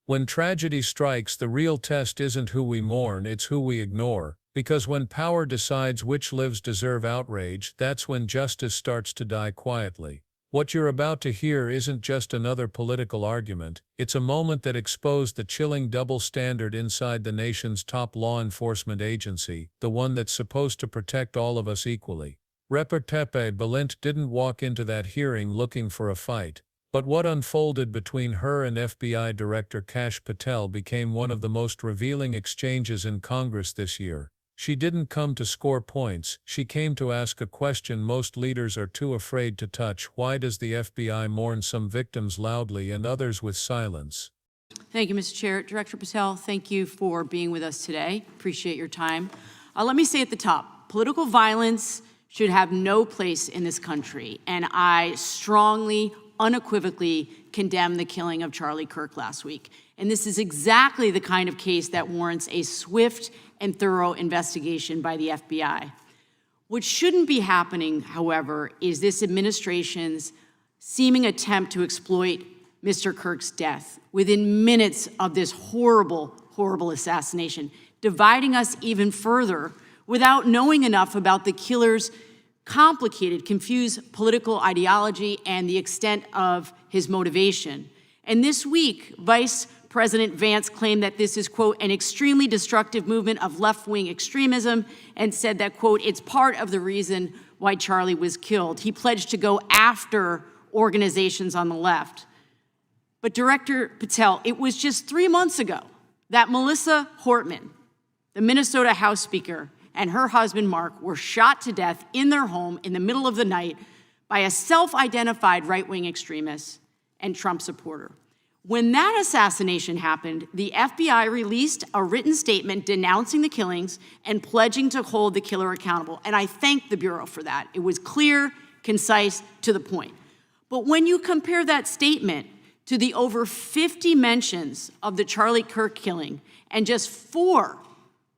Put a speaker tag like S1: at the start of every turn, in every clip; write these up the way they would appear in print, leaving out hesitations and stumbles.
S1: When tragedy strikes, the real test isn't who we mourn, it's who we ignore. Because when power decides which lives deserve outrage, that's when justice starts to die quietly. What you're about to hear isn't just another political argument, it's a moment that exposed the chilling double standard inside the nation's top law enforcement agency, the one that's supposed to protect all of us equally. Representative Balint didn't walk into that hearing looking for a fight, but what unfolded between her and FBI Director Patel became one of the most revealing exchanges in Congress this year. She didn't come to score points, she came to ask a question most leaders are too afraid to touch. Why does the FBI mourn some victims loudly and others with silence?
S2: Thank you, Mr. Chair. Director Patel, thank you for being with us today. Appreciate your time. Let me say at the top, political violence should have no place in this country, and I strongly, unequivocally condemn the killing of Charlie Kirk last week. And this is exactly the kind of case that warrants a swift and thorough investigation by the FBI. What shouldn't be happening, however, is this administration's seeming attempt to exploit Mr. Kirk's death within minutes of this horrible, horrible assassination, dividing us even further without knowing enough about the killer's complicated, confused political ideology and the extent of his motivation. And this week, Vice President Vance claimed that this is, quote, an extremely destructive movement of left-wing extremism, and said that, quote, it's part of the reason why Charlie was killed. He pledged to go after organizations on the left. But Director Patel, it was just 3 months ago that Melissa Hortman, the Minnesota House Speaker, and her husband Mark were shot to death in their home in the middle of the night by a self-identified right-wing extremist and Trump supporter. When that assassination happened, the FBI released a written statement denouncing the killings and pledging to hold the killer accountable. And I thank the Bureau for that. It was clear, concise, to the point. But when you compare that statement to the over 50 mentions of the Charlie Kirk killing and just 4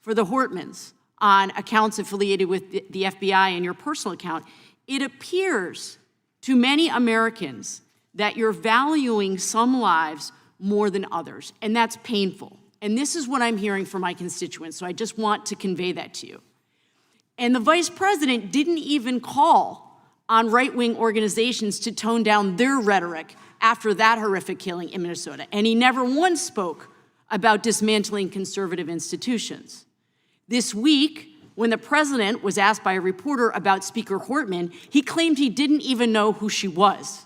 S2: for the Hortmans on accounts affiliated with the FBI and your personal account, it appears to many Americans that you're valuing some lives more than others, and that's painful. And this is what I'm hearing from my constituents, so I just want to convey that to you. And the Vice President didn't even call on right-wing organizations to tone down their rhetoric after that horrific killing in Minnesota, and he never once spoke about dismantling conservative institutions. This week, when the President was asked by a reporter about Speaker Hortman, he claimed he didn't even know who she was.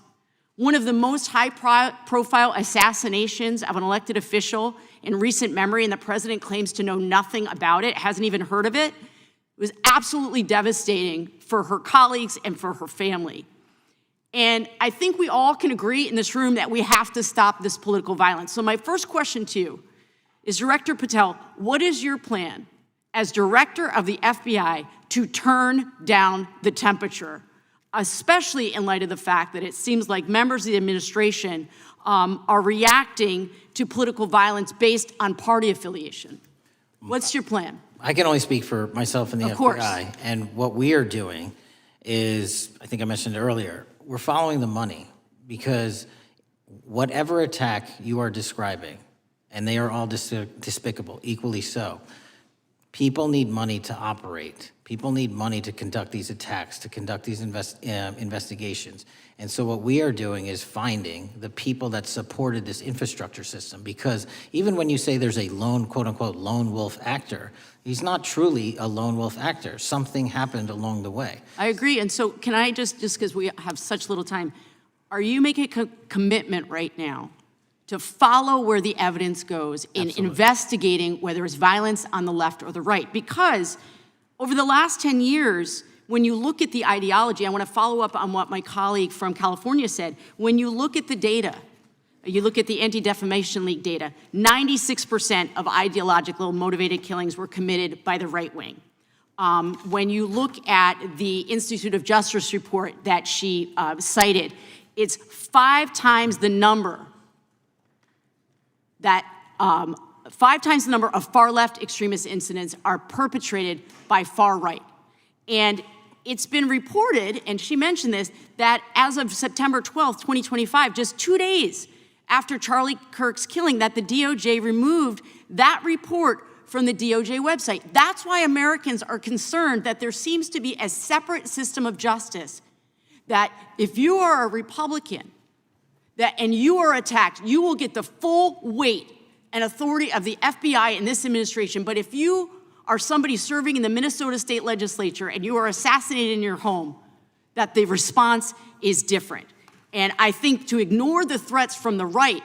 S2: One of the most high-profile assassinations of an elected official in recent memory, and the President claims to know nothing about it, hasn't even heard of it. It was absolutely devastating for her colleagues and for her family. And I think we all can agree in this room that we have to stop this political violence. So my first question to you is, Director Patel, what is your plan as Director of the FBI to turn down the temperature, especially in light of the fact that it seems like members of the administration are reacting to political violence based on party affiliation? What's your plan?
S3: I can only speak for myself and the FBI. And what we are doing is, I think I mentioned it earlier, we're following the money, because whatever attack you are describing, and they are all despicable, equally so, people need money to operate. People need money to conduct these attacks, to conduct these investigations. And so what we are doing is finding the people that supported this infrastructure system, because even when you say there's a lone, quote unquote, lone wolf actor, he's not truly a lone wolf actor. Something happened along the way.
S2: I agree. And so can I just because we have such little time, are you making a commitment right now to follow where the evidence goes in investigating whether it's violence on the left or the right? Because over the last 10 years, when you look at the ideology, I want to follow up on what my colleague from California said. When you look at the data, you look at the Anti-Defamation League data, 96% of ideological motivated killings were committed by the right wing. When you look at the Institute of Justice report that she cited, it's 5 times the number that 5 times the number of far-left extremist incidents are perpetrated by far right. And it's been reported, and she mentioned this, that as of September 12th, 2025, just 2 days after Charlie Kirk's killing that the DOJ removed that report from the DOJ website. That's why Americans are concerned that there seems to be a separate system of justice, that if you are a Republican and you are attacked, you will get the full weight and authority of the FBI in this administration. But if you are somebody serving in the Minnesota State Legislature and you are assassinated in your home, that the response is different. And I think to ignore the threats from the right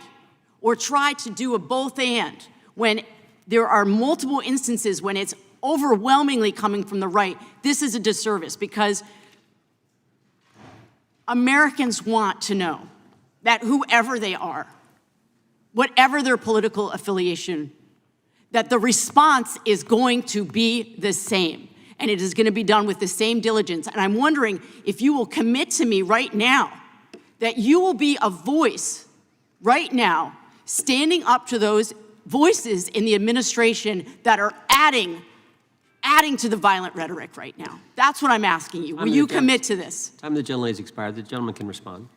S2: or try to do a both and when there are multiple instances when it's overwhelmingly coming from the right, this is a disservice, because Americans want to know that whoever they are, whatever their political affiliation, that the response is going to be the same, and it is going to be done with the same diligence. And I'm wondering if you will commit to me right now that you will be a voice right now standing up to those voices in the administration that are adding to the violent rhetoric right now. That's what I'm asking you. Will you commit to this?
S4: Time of the gentleman has expired. The gentleman can respond.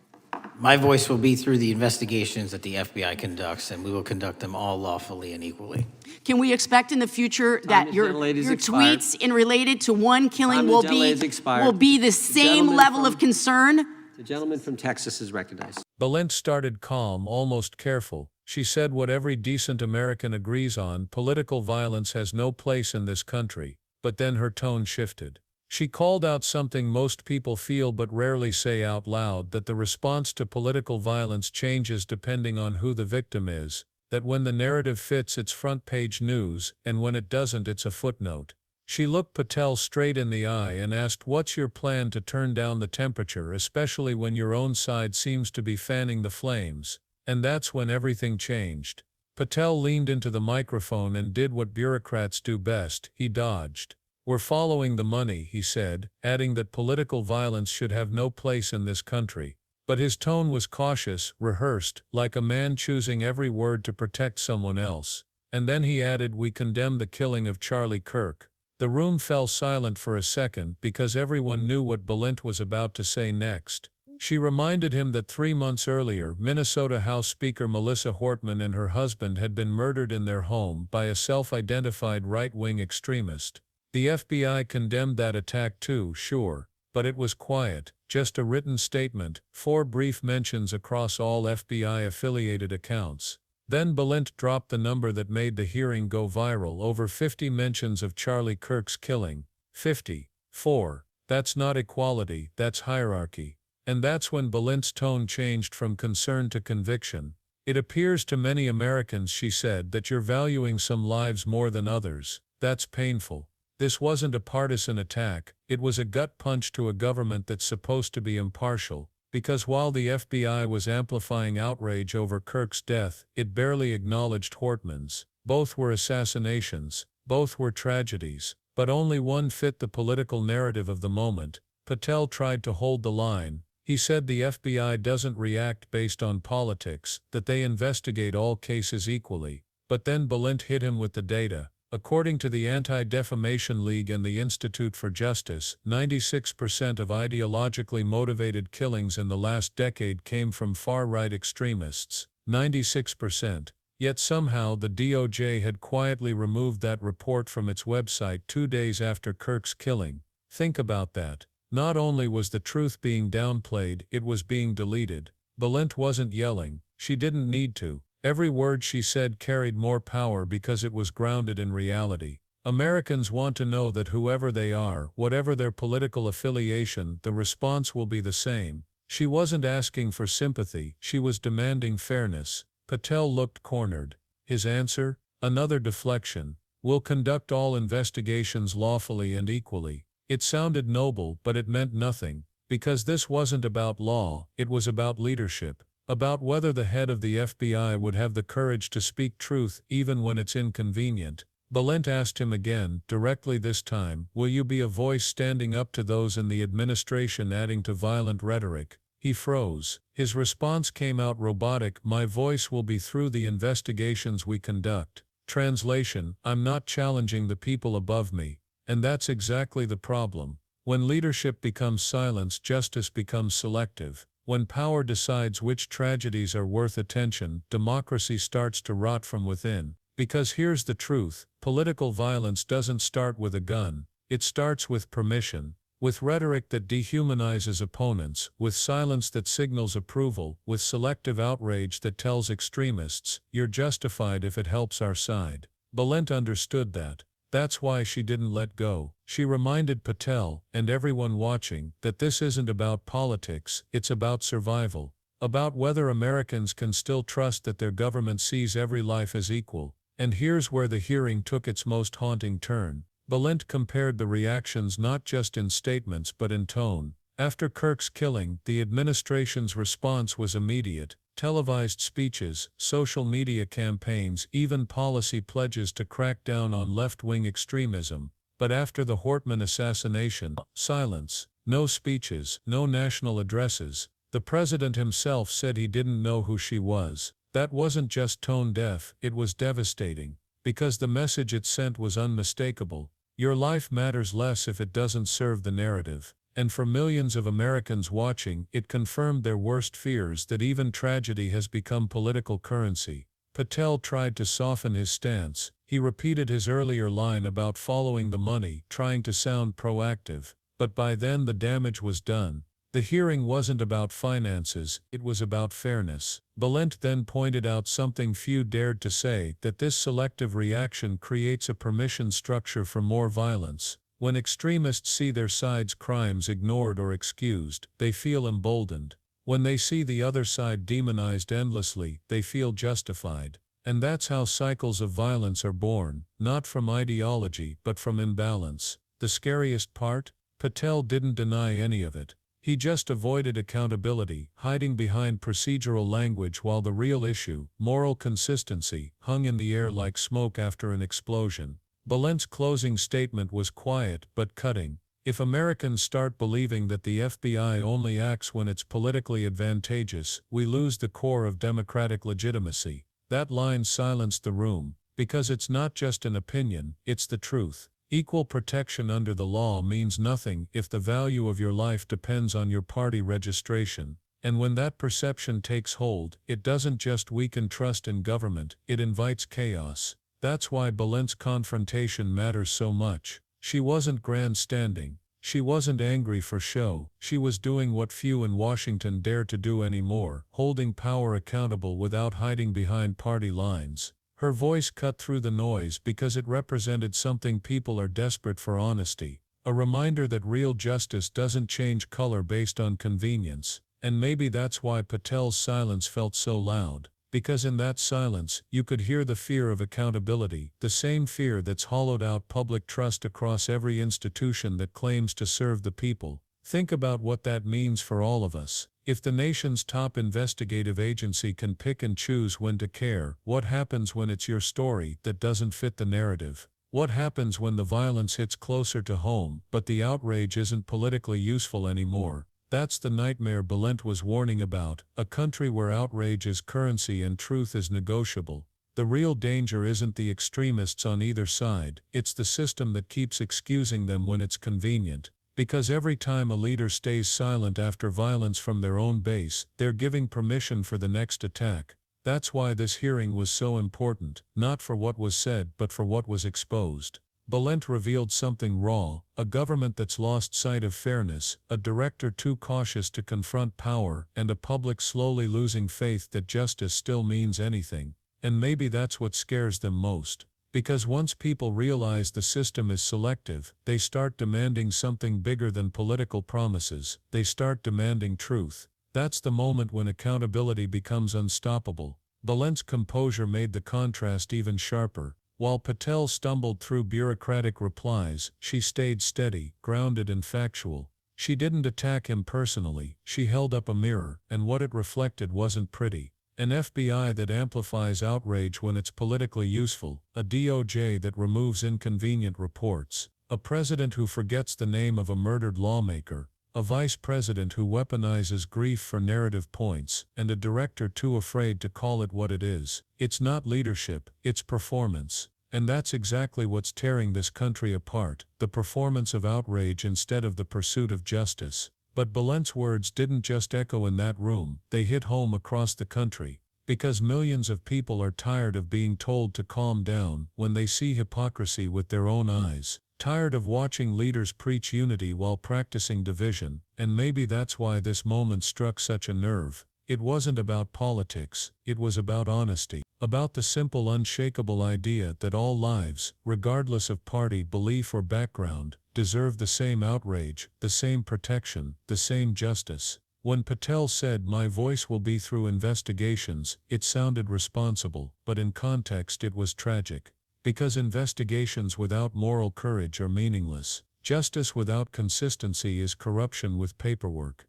S3: My voice will be through the investigations that the FBI conducts, and we will conduct them all lawfully and equally.
S2: Can we expect in the future that your tweets in related to one killing will be the same level of concern?
S4: The gentleman from Texas is recognized.
S1: Balint started calm, almost careful. She said what every decent American agrees on: political violence has no place in this country. But then her tone shifted. She called out something most people feel but rarely say out loud, that the response to political violence changes depending on who the victim is, that when the narrative fits it's front-page news, and when it doesn't it's a footnote. She looked Patel straight in the eye and asked, "What's your plan to turn down the temperature, especially when your own side seems to be fanning the flames?" And that's when everything changed. Patel leaned into the microphone and did what bureaucrats do best: he dodged. "We're following the money," he said, adding that political violence should have no place in this country. But his tone was cautious, rehearsed, like a man choosing every word to protect someone else. And then he added, "We condemn the killing of Charlie Kirk." The room fell silent for a second because everyone knew what Balint was about to say next. She reminded him that 3 months earlier, Minnesota House Speaker Melissa Hortman and her husband had been murdered in their home by a self-identified right-wing extremist. The FBI condemned that attack too, sure, but it was quiet, just a written statement, 4 brief mentions across all FBI-affiliated accounts. Then Balint dropped the number that made the hearing go viral: over 50 mentions of Charlie Kirk's killing. 54. That's not equality, that's hierarchy. And that's when Balint's tone changed from concern to conviction. "It appears to many Americans," she said, "that you're valuing some lives more than others. That's painful. This wasn't a partisan attack, it was a gut punch to a government that's supposed to be impartial. Because while the FBI was amplifying outrage over Kirk's death, it barely acknowledged Hortman's. Both were assassinations, both were tragedies, but only one fit the political narrative of the moment." Patel tried to hold the line. He said the FBI doesn't react based on politics, that they investigate all cases equally. But then Balint hit him with the data. According to the Anti-Defamation League and the Institute for Justice, 96% of ideologically motivated killings in the last decade came from far-right extremists. 96%. Yet somehow the DOJ had quietly removed that report from its website 2 days after Kirk's killing. Think about that. Not only was the truth being downplayed, it was being deleted. Balint wasn't yelling. She didn't need to. Every word she said carried more power because it was grounded in reality. Americans want to know that whoever they are, whatever their political affiliation, the response will be the same. She wasn't asking for sympathy, she was demanding fairness. Patel looked cornered. His answer? Another deflection. "We'll conduct all investigations lawfully and equally." It sounded noble, but it meant nothing. Because this wasn't about law, it was about leadership. About whether the head of the FBI would have the courage to speak truth even when it's inconvenient. Balint asked him again, directly this time, "Will you be a voice standing up to those in the administration adding to violent rhetoric?" He froze. His response came out robotic: "My voice will be through the investigations we conduct." Translation: I'm not challenging the people above me. And that's exactly the problem. When leadership becomes silence, justice becomes selective. When power decides which tragedies are worth attention, democracy starts to rot from within. Because here's the truth, political violence doesn't start with a gun, it starts with permission, with rhetoric that dehumanizes opponents, with silence that signals approval, with selective outrage that tells extremists, you're justified if it helps our side. Balint understood that. That's why she didn't let go. She reminded Patel, and everyone watching, that this isn't about politics, it's about survival. About whether Americans can still trust that their government sees every life as equal. And here's where the hearing took its most haunting turn. Balint compared the reactions not just in statements but in tone. After Kirk's killing, the administration's response was immediate. Televised speeches, social media campaigns, even policy pledges to crack down on left-wing extremism. But after the Hortman assassination, silence. No speeches, no national addresses. The president himself said he didn't know who she was. That wasn't just tone deaf, it was devastating. Because the message it sent was unmistakable. Your life matters less if it doesn't serve the narrative. And for millions of Americans watching, it confirmed their worst fears that even tragedy has become political currency. Patel tried to soften his stance. He repeated his earlier line about following the money, trying to sound proactive. But by then the damage was done. The hearing wasn't about finances, it was about fairness. Balint then pointed out something few dared to say, that this selective reaction creates a permission structure for more violence. When extremists see their side's crimes ignored or excused, they feel emboldened. When they see the other side demonized endlessly, they feel justified. And that's how cycles of violence are born, not from ideology but from imbalance. The scariest part? Patel didn't deny any of it. He just avoided accountability, hiding behind procedural language while the real issue, moral consistency, hung in the air like smoke after an explosion. Balint's closing statement was quiet but cutting. If Americans start believing that the FBI only acts when it's politically advantageous, we lose the core of democratic legitimacy. That line silenced the room, because it's not just an opinion, it's the truth. Equal protection under the law means nothing if the value of your life depends on your party registration. And when that perception takes hold, it doesn't just weaken trust in government, it invites chaos. That's why Balint's confrontation matters so much. She wasn't grandstanding. She wasn't angry for show. She was doing what few in Washington dare to do anymore, holding power accountable without hiding behind party lines. Her voice cut through the noise because it represented something people are desperate for: honesty. A reminder that real justice doesn't change color based on convenience. And maybe that's why Patel's silence felt so loud. Because in that silence, you could hear the fear of accountability, the same fear that's hollowed out public trust across every institution that claims to serve the people. Think about what that means for all of us. If the nation's top investigative agency can pick and choose when to care, what happens when it's your story that doesn't fit the narrative? What happens when the violence hits closer to home, but the outrage isn't politically useful anymore? That's the nightmare Balint was warning about, a country where outrage is currency and truth is negotiable. The real danger isn't the extremists on either side, it's the system that keeps excusing them when it's convenient. Because every time a leader stays silent after violence from their own base, they're giving permission for the next attack. That's why this hearing was so important, not for what was said but for what was exposed. Balint revealed something raw, a government that's lost sight of fairness, a director too cautious to confront power, and a public slowly losing faith that justice still means anything. And maybe that's what scares them most. Because once people realize the system is selective, they start demanding something bigger than political promises. They start demanding truth. That's the moment when accountability becomes unstoppable. Balint's composure made the contrast even sharper. While Patel stumbled through bureaucratic replies, she stayed steady, grounded and factual. She didn't attack him personally, she held up a mirror, and what it reflected wasn't pretty. An FBI that amplifies outrage when it's politically useful, a DOJ that removes inconvenient reports, a president who forgets the name of a murdered lawmaker, a vice president who weaponizes grief for narrative points, and a director too afraid to call it what it is. It's not leadership, it's performance. And that's exactly what's tearing this country apart, the performance of outrage instead of the pursuit of justice. But Balint's words didn't just echo in that room, they hit home across the country. Because millions of people are tired of being told to calm down when they see hypocrisy with their own eyes. Tired of watching leaders preach unity while practicing division, and maybe that's why this moment struck such a nerve. It wasn't about politics, it was about honesty. About the simple unshakable idea that all lives, regardless of party, belief or background, deserve the same outrage, the same protection, the same justice. When Patel said, "My voice will be through investigations," it sounded responsible, but in context it was tragic. Because investigations without moral courage are meaningless. Justice without consistency is corruption with paperwork.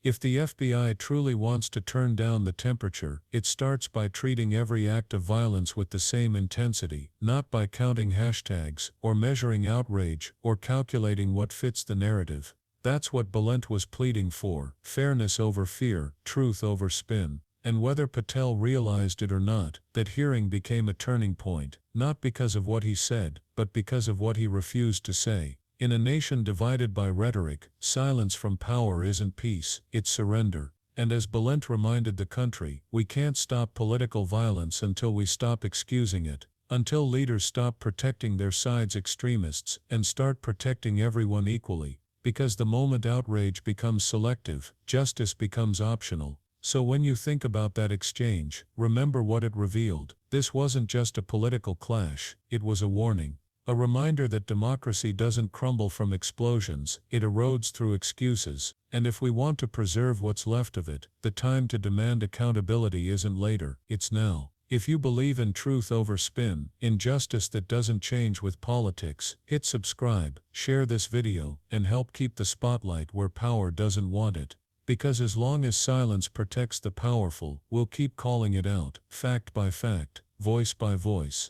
S1: If the FBI truly wants to turn down the temperature, it starts by treating every act of violence with the same intensity, not by counting hashtags, or measuring outrage, or calculating what fits the narrative. That's what Balint was pleading for: fairness over fear, truth over spin. And whether Patel realized it or not, that hearing became a turning point, not because of what he said, but because of what he refused to say. In a nation divided by rhetoric, silence from power isn't peace, it's surrender. And as Balint reminded the country, we can't stop political violence until we stop excusing it, until leaders stop protecting their side's extremists and start protecting everyone equally. Because the moment outrage becomes selective, justice becomes optional. So when you think about that exchange, remember what it revealed. This wasn't just a political clash, it was a warning. A reminder that democracy doesn't crumble from explosions, it erodes through excuses. And if we want to preserve what's left of it, the time to demand accountability isn't later, it's now. If you believe in truth over spin, in justice that doesn't change with politics, hit subscribe, share this video, and help keep the spotlight where power doesn't want it. Because as long as silence protects the powerful, we'll keep calling it out, fact by fact, voice by voice.